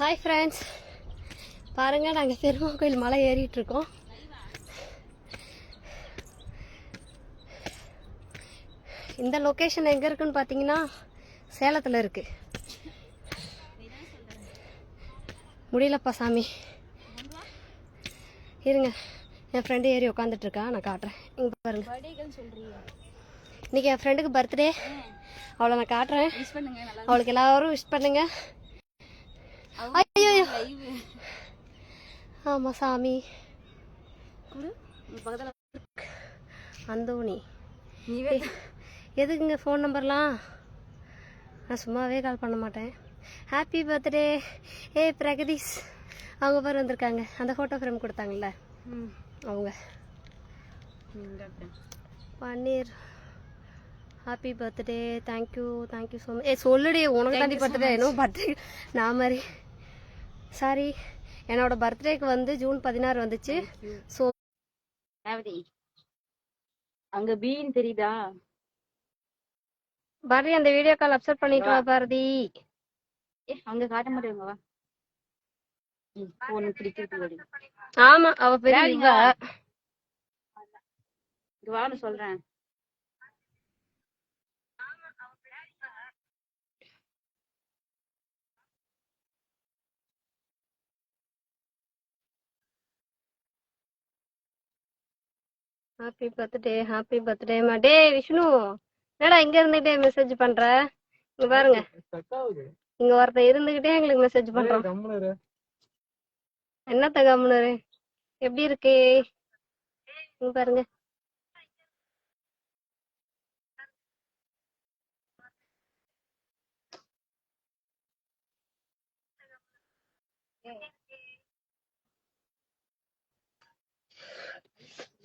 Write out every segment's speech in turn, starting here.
Hi friends, பாருங்கள் நாங்கள் பெருமாள் கோயில் மலை ஏறிட்டுருக்கோம். இந்த லொக்கேஷன் எங்கே இருக்குன்னு பார்த்தீங்கன்னா சேலத்தில் இருக்குது. முடியலப்பா சாமி, இருங்க என் ஃப்ரெண்டு ஏறி உட்காந்துட்ருக்கா, நான் காட்டுறேன். இங்கே பாருங்க, இன்றைக்கி என் ஃப்ரெண்டுக்கு பர்த்டே, அவளை நான் காட்டுறேன். அவளுக்கு எல்லாரும் விஷ் பண்ணுங்க. ஐயோ ஆமா சாமி, அந்தோணி எதுக்குங்க ஃபோன் நம்பர்லாம்? நான் சும்மாவே கால் பண்ண மாட்டேன். ஹாப்பி பர்த்டே ஏ பிரகதீஷ். அவங்க பேர் வந்திருக்காங்க, அந்த ஃபோட்டோ ஃப்ரேம் கொடுத்தாங்கல்ல அவங்க. Panneer happy birthday, thank you thank you so much. சொல்லுடி, உனக்கு தாண்டி பர்த்டே. இன்னும் பர்த்டே நான் மாதிரி சாரி, என்னோட பர்த்டேக்கு வந்து ஜூன் 16 வந்துச்சு. ஸோ அங்க பீன் தெரியுதா பாரதி, அந்த வீடியோ கால் அப்செட் பண்ணிட்டு வா பாரதி. அங்க காட்ட மாட்டேங்க வா. ஆமா, அவ பெரிய வான்னு சொல்றேன். ஹாப்பி பர்த்டே மா. டே விஷ்ணு, என்னடா இங்க இருந்துகிட்டே மெசேஜ் பண்ற? இங்க பாருங்க, இங்க ஒருத்த இருந்துகிட்டே எங்களுக்கு மெசேஜ் பண்றான். என்னத்த கம்முனரு, எப்படி இருக்கு இங்க பாருங்க.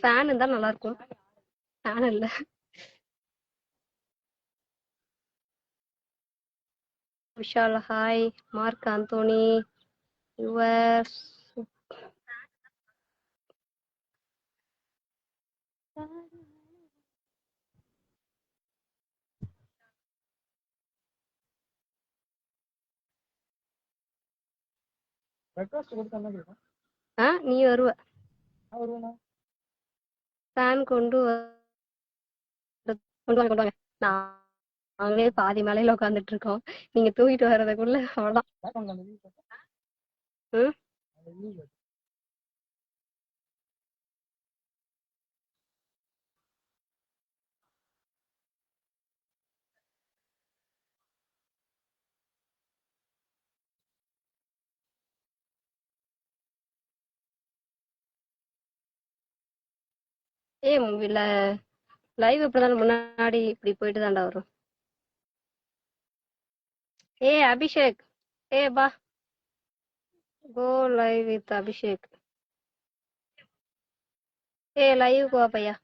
ஃபேன் இருந்தா நல்லா இருக்கும், ஃபேன் இல்ல. Vishal hi. Mark Anthony your நீ வருவ. ஃபேன் கொண்டு வாங்க. நாங்களே பாதி மலையில உட்காந்துட்டு இருக்கோம், நீங்க தூக்கிட்டு வர்றதுக்குள்ள அவ்வளவுதான். லைவ் இப்படிதான், முன்னாடி இப்படி போயிட்டு தாண்டா வரும். அபிஷேக், பா go live with Abhishek. Live go பையா.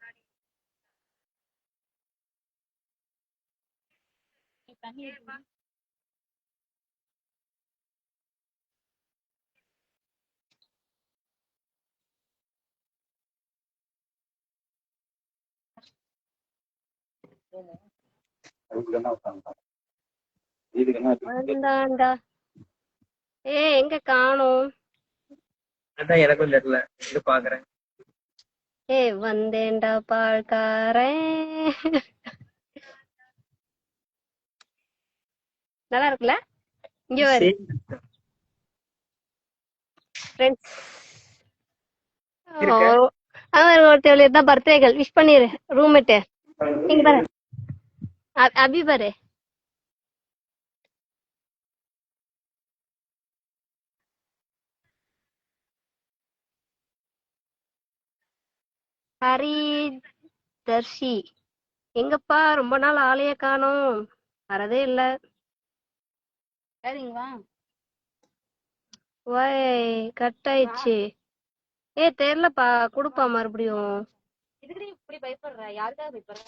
எங்க காணோம்? எனக்கும் தெரியல, பாக்குறேன். வந்தேன்டா பால்காரன். நல்லா இருக்குல்ல? இங்க வரு ஃப்ரெண்ட்ஸ். ஒருத்தவளுக்கு தான் பர்த்டே விஷ் பண்ணிரு. ரூம்மேட்டு இங்க பாரு, அபி பாரு. ஹரி தர்ஷி, எங்கப்பா ரொம்ப நாள் ஆளையே காணோம், வரதே இல்ல. சரிங்க வா. வாய் கட் ஆயிடுச்சு. தெரியலப்பா, கொடுப்பா மறுபடியும். இதுக்கு நீ இப்படி பயப்படுற? யாருக்காக பயப்படுற?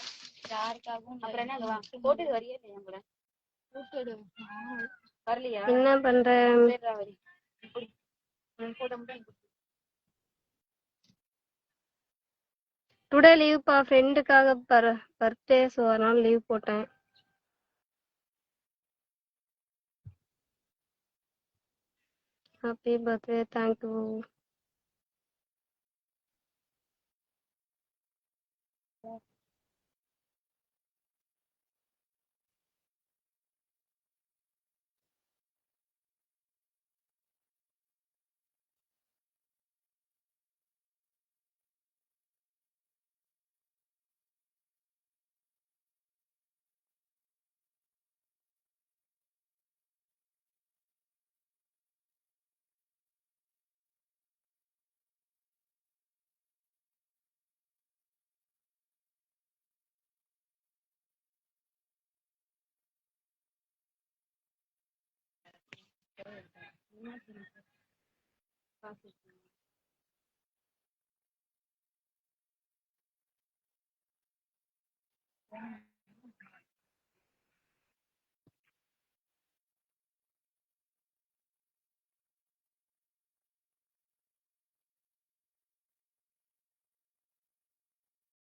யாருக்காகவும் அப்புறம் என்ன? வா போட்டு வரியே இல்லையா கூட வரலையா? என்ன பண்ற? சரிடா வரி போட்ட மட்டும் டுடே லீவ்ப்பா, ஃப்ரெண்டுக்காக பர்த்டே, ஸோ அதனால லீவ் போட்டேன். Happy birthday, thank you.